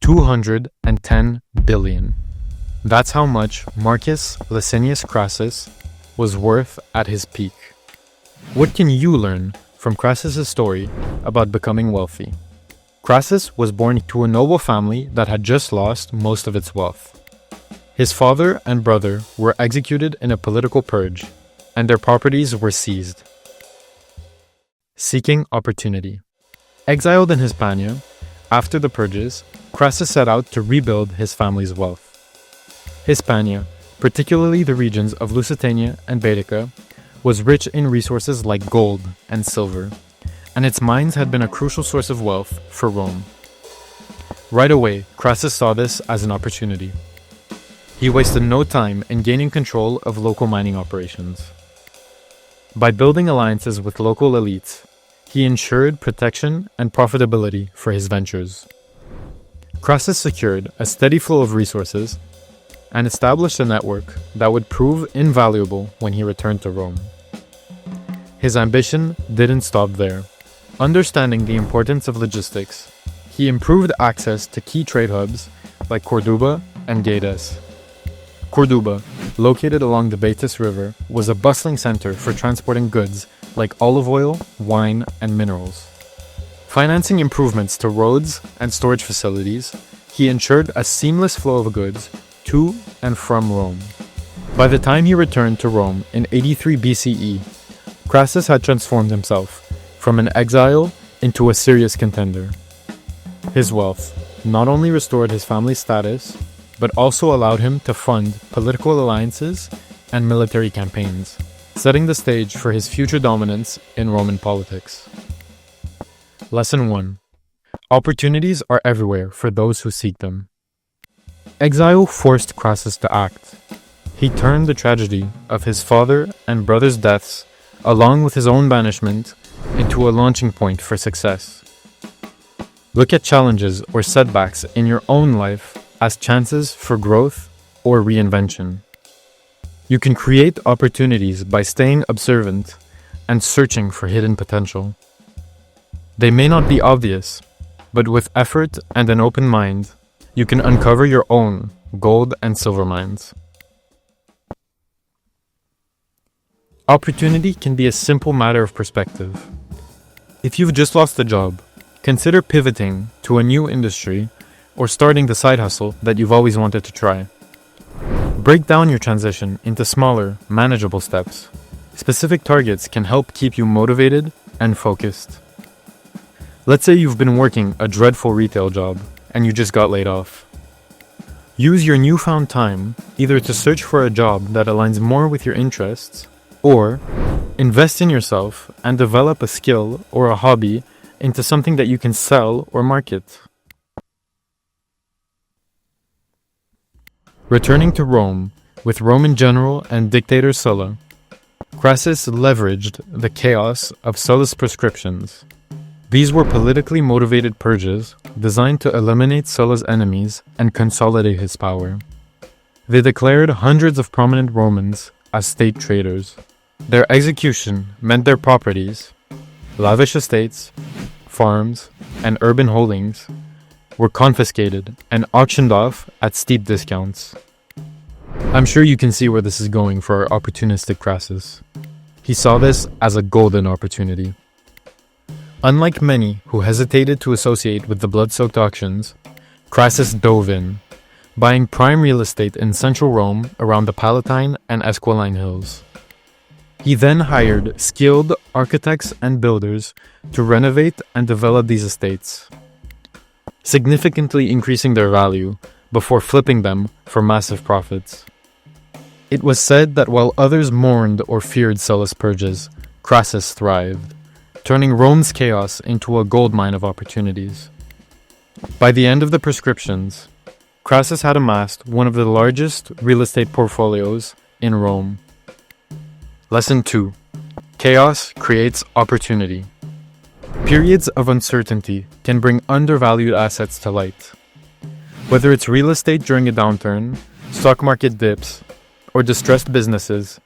210 billion. That's how much Marcus Licinius Crassus was worth at his peak. What can you learn from Crassus' story about becoming wealthy? Crassus was born to a noble family that had just lost most of its wealth. His father and brother were executed in a political purge, and their properties were seized. Seeking opportunity. Exiled in Hispania, after the purges, Crassus set out to rebuild his family's wealth. Hispania, particularly the regions of Lusitania and Baetica, was rich in resources like gold and silver, and its mines had been a crucial source of wealth for Rome. Right away, Crassus saw this as an opportunity. He wasted no time in gaining control of local mining operations. By building alliances with local elites, he ensured protection and profitability for his ventures. Crassus secured a steady flow of resources and established a network that would prove invaluable when he returned to Rome. His ambition didn't stop there. Understanding the importance of logistics, he improved access to key trade hubs like Corduba and Gades. Corduba, located along the Baetis River, was a bustling center for transporting goods like olive oil, wine, and minerals. Financing improvements to roads and storage facilities, he ensured a seamless flow of goods to and from Rome. By the time he returned to Rome in 83 BCE, Crassus had transformed himself from an exile into a serious contender. His wealth not only restored his family's status, but also allowed him to fund political alliances and military campaigns, setting the stage for his future dominance in Roman politics. Lesson 1. Opportunities are everywhere for those who seek them. Exile forced Crassus to act. He turned the tragedy of his father and brother's deaths, along with his own banishment, into a launching point for success. Look at challenges or setbacks in your own life as chances for growth or reinvention. You can create opportunities by staying observant and searching for hidden potential. They may not be obvious, but with effort and an open mind, you can uncover your own gold and silver mines. Opportunity can be a simple matter of perspective. If you've just lost a job, consider pivoting to a new industry or starting the side hustle that you've always wanted to try. Break down your transition into smaller, manageable steps. Specific targets can help keep you motivated and focused. Let's say you've been working a dreadful retail job and you just got laid off. Use your newfound time either to search for a job that aligns more with your interests, or invest in yourself and develop a skill or a hobby into something that you can sell or market. Returning to Rome with Roman general and dictator Sulla, Crassus leveraged the chaos of Sulla's proscriptions. These were politically motivated purges designed to eliminate Sulla's enemies and consolidate his power. They declared hundreds of prominent Romans as state traitors. Their execution meant their properties, lavish estates, farms, and urban holdings were confiscated and auctioned off at steep discounts. I'm sure you can see where this is going for our opportunistic Crassus. He saw this as a golden opportunity. Unlike many who hesitated to associate with the blood-soaked auctions, Crassus dove in, buying prime real estate in central Rome around the Palatine and Esquiline hills. He then hired skilled architects and builders to renovate and develop these estates, significantly increasing their value before flipping them for massive profits. It was said that while others mourned or feared Sulla's purges, Crassus thrived, turning Rome's chaos into a goldmine of opportunities. By the end of the proscriptions, Crassus had amassed one of the largest real estate portfolios in Rome. Lesson 2. Chaos creates opportunity. Periods of uncertainty can bring undervalued assets to light. Whether it's real estate during a downturn, stock market dips, or distressed businesses,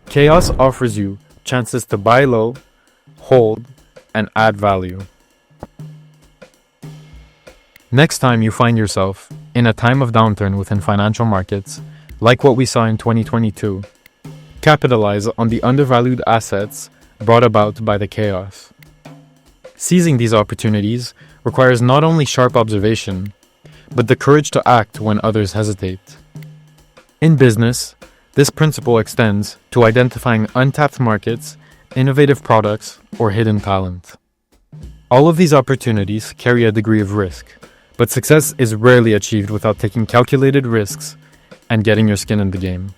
chaos offers you chances to buy low, hold, and add value. Next time you find yourself in a time of downturn within financial markets, like what we saw in 2022, capitalize on the undervalued assets brought about by the chaos. Seizing these opportunities requires not only sharp observation, but the courage to act when others hesitate. In business, this principle extends to identifying untapped markets, innovative products, or hidden talent. All of these opportunities carry a degree of risk, but success is rarely achieved without taking calculated risks and getting your skin in the game.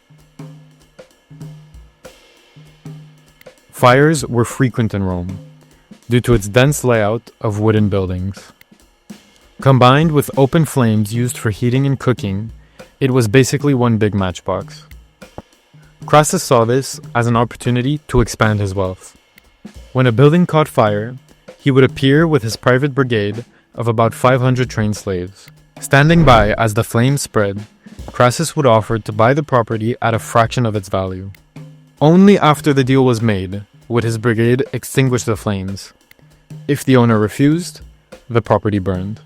Fires were frequent in Rome due to its dense layout of wooden buildings. Combined with open flames used for heating and cooking, it was basically one big matchbox. Crassus saw this as an opportunity to expand his wealth. When a building caught fire, he would appear with his private brigade of about 500 trained slaves. Standing by as the flames spread, Crassus would offer to buy the property at a fraction of its value. Only after the deal was made would his brigade extinguish the flames. If the owner refused, the property burned.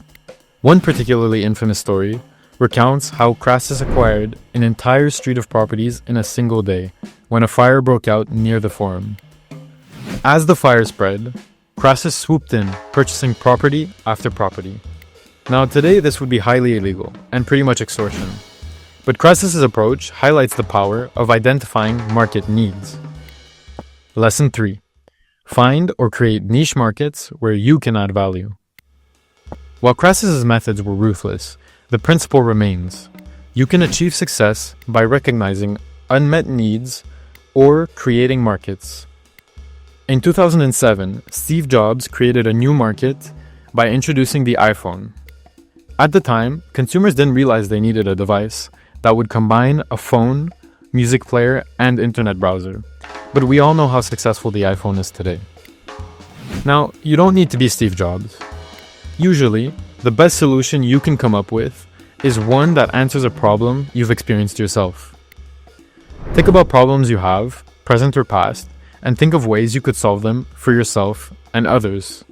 One particularly infamous story recounts how Crassus acquired an entire street of properties in a single day when a fire broke out near the forum. As the fire spread, Crassus swooped in, purchasing property after property. Now today this would be highly illegal and pretty much extortion. But Crassus's approach highlights the power of identifying market needs. Lesson 3. Find or create niche markets where you can add value. While Crassus's methods were ruthless, the principle remains. You can achieve success by recognizing unmet needs or creating markets. In 2007, Steve Jobs created a new market by introducing the iPhone. At the time, consumers didn't realize they needed a device that would combine a phone, music player, and internet browser. But we all know how successful the iPhone is today. Now, you don't need to be Steve Jobs. Usually, the best solution you can come up with is one that answers a problem you've experienced yourself. Think about problems you have, present or past, and think of ways you could solve them for yourself and others.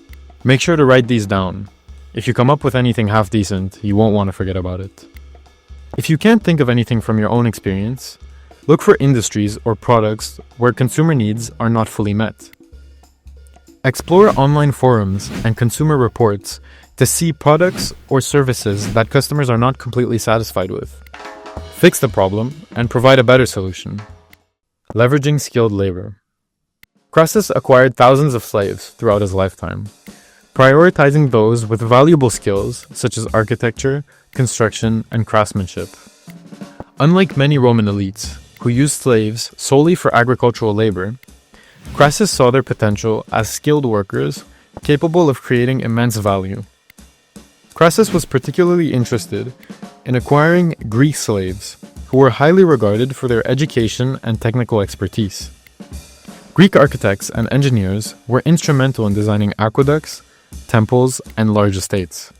Make sure to write these down. If you come up with anything half decent, you won't want to forget about it. If you can't think of anything from your own experience, look for industries or products where consumer needs are not fully met. Explore online forums and consumer reports to see products or services that customers are not completely satisfied with. Fix the problem and provide a better solution. Leveraging skilled labor. Crassus acquired thousands of slaves throughout his lifetime, prioritizing those with valuable skills such as architecture, construction, and craftsmanship. Unlike many Roman elites who used slaves solely for agricultural labor, Crassus saw their potential as skilled workers capable of creating immense value. Crassus was particularly interested in acquiring Greek slaves, who were highly regarded for their education and technical expertise. Greek architects and engineers were instrumental in designing aqueducts, temples, and large estates.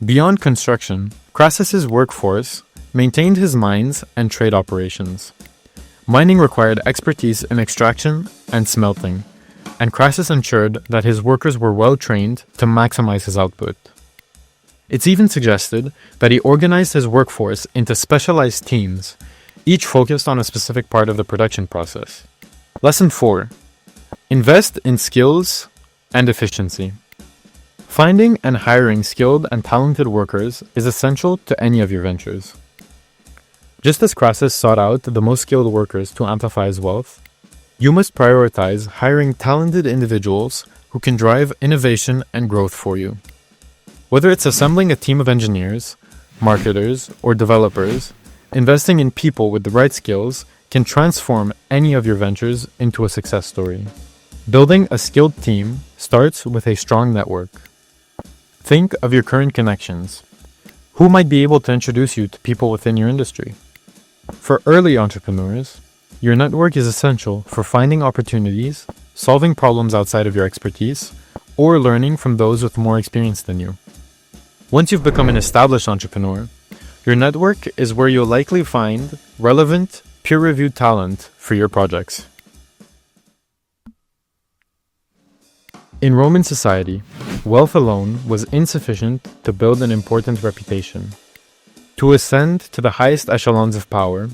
Beyond construction, Crassus's workforce maintained his mines and trade operations. Mining required expertise in extraction and smelting, and Crassus ensured that his workers were well trained to maximize his output. It's even suggested that he organized his workforce into specialized teams, each focused on a specific part of the production process. Lesson 4. Invest in skills and efficiency. Finding and hiring skilled and talented workers is essential to any of your ventures. Just as Crassus sought out the most skilled workers to amplify his wealth, you must prioritize hiring talented individuals who can drive innovation and growth for you. Whether it's assembling a team of engineers, marketers, or developers, investing in people with the right skills can transform any of your ventures into a success story. Building a skilled team starts with a strong network. Think of your current connections. Who might be able to introduce you to people within your industry? For early entrepreneurs, your network is essential for finding opportunities, solving problems outside of your expertise, or learning from those with more experience than you. Once you've become an established entrepreneur, your network is where you'll likely find relevant, peer-reviewed talent for your projects. In Roman society, wealth alone was insufficient to build an important reputation. To ascend to the highest echelons of power,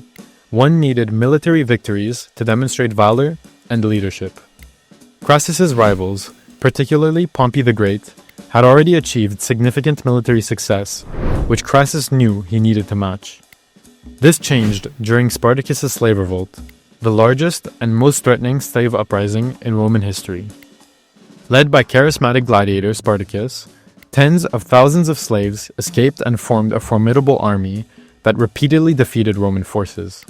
one needed military victories to demonstrate valor and leadership. Crassus's rivals, particularly Pompey the Great, had already achieved significant military success, which Crassus knew he needed to match. This changed during Spartacus's slave revolt, the largest and most threatening slave uprising in Roman history. Led by charismatic gladiator Spartacus, tens of thousands of slaves escaped and formed a formidable army that repeatedly defeated Roman forces.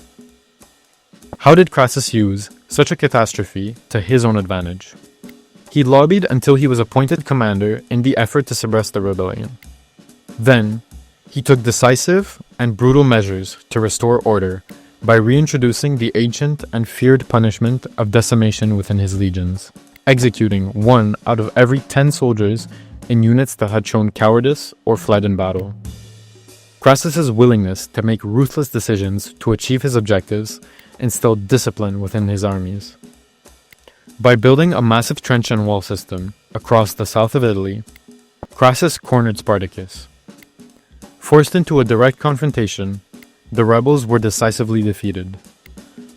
How did Crassus use such a catastrophe to his own advantage? He lobbied until he was appointed commander in the effort to suppress the rebellion. Then, he took decisive and brutal measures to restore order by reintroducing the ancient and feared punishment of decimation within his legions, executing 1 out of every 10 soldiers in units that had shown cowardice or fled in battle. Crassus's willingness to make ruthless decisions to achieve his objectives instilled discipline within his armies. By building a massive trench and wall system across the south of Italy, Crassus cornered Spartacus. Forced into a direct confrontation, the rebels were decisively defeated.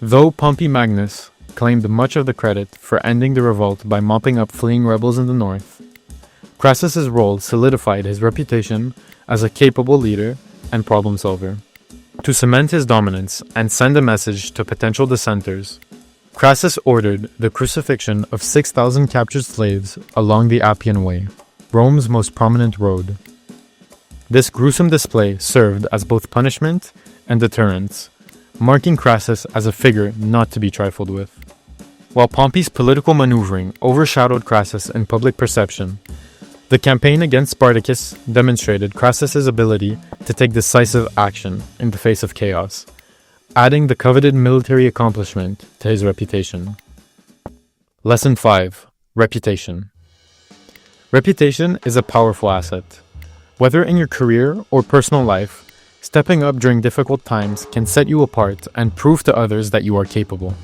Though Pompey Magnus claimed much of the credit for ending the revolt by mopping up fleeing rebels in the north, Crassus's role solidified his reputation as a capable leader and problem solver. To cement his dominance and send a message to potential dissenters, Crassus ordered the crucifixion of 6,000 captured slaves along the Appian Way, Rome's most prominent road. This gruesome display served as both punishment and deterrence, marking Crassus as a figure not to be trifled with. While Pompey's political maneuvering overshadowed Crassus in public perception, the campaign against Spartacus demonstrated Crassus's ability to take decisive action in the face of chaos, adding the coveted military accomplishment to his reputation. Lesson 5. Reputation. Reputation is a powerful asset. Whether in your career or personal life, stepping up during difficult times can set you apart and prove to others that you are capable.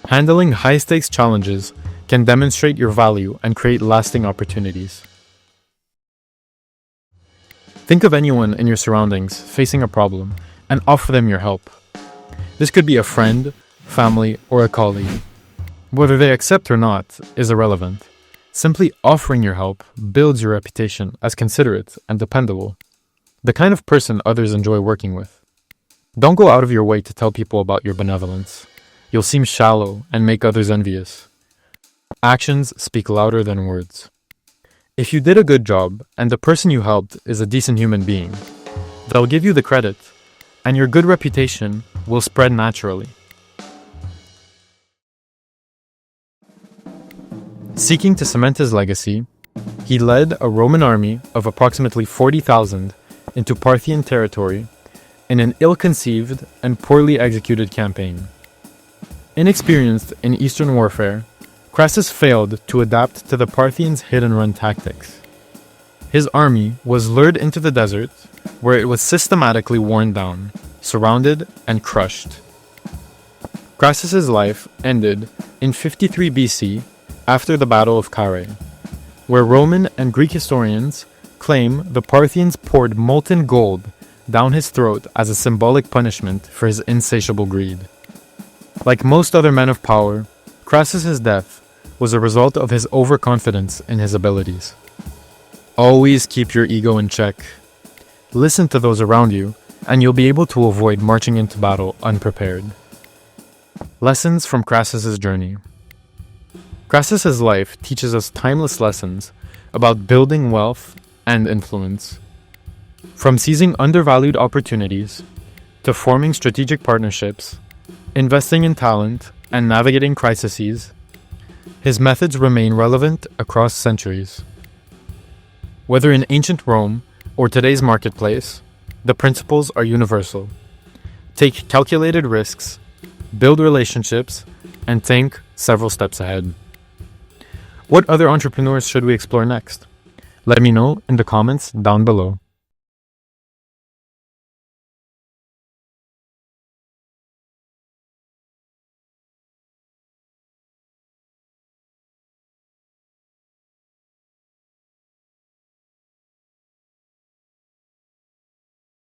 Handling high-stakes challenges can demonstrate your value and create lasting opportunities. Think of anyone in your surroundings facing a problem and offer them your help. This could be a friend, family, or a colleague. Whether they accept or not is irrelevant. Simply offering your help builds your reputation as considerate and dependable, the kind of person others enjoy working with. Don't go out of your way to tell people about your benevolence. You'll seem shallow and make others envious. Actions speak louder than words. If you did a good job and the person you helped is a decent human being, they'll give you the credit, and your good reputation will spread naturally. Seeking to cement his legacy, he led a Roman army of approximately 40,000 into Parthian territory in an ill-conceived and poorly executed campaign. Inexperienced in Eastern warfare, Crassus failed to adapt to the Parthians' hit-and-run tactics. His army was lured into the desert, where it was systematically worn down, surrounded, and crushed. Crassus's life ended in 53 BC after the Battle of Carrhae, where Roman and Greek historians claim the Parthians poured molten gold down his throat as a symbolic punishment for his insatiable greed. Like most other men of power, Crassus's death was a result of his overconfidence in his abilities. Always keep your ego in check. Listen to those around you, and you'll be able to avoid marching into battle unprepared. Lessons from Crassus's journey. Crassus's life teaches us timeless lessons about building wealth and influence. From seizing undervalued opportunities, to forming strategic partnerships, investing in talent, and navigating crises, his methods remain relevant across centuries. Whether in ancient Rome or today's marketplace, the principles are universal. Take calculated risks, build relationships, and think several steps ahead. What other entrepreneurs should we explore next? Let me know in the comments down below.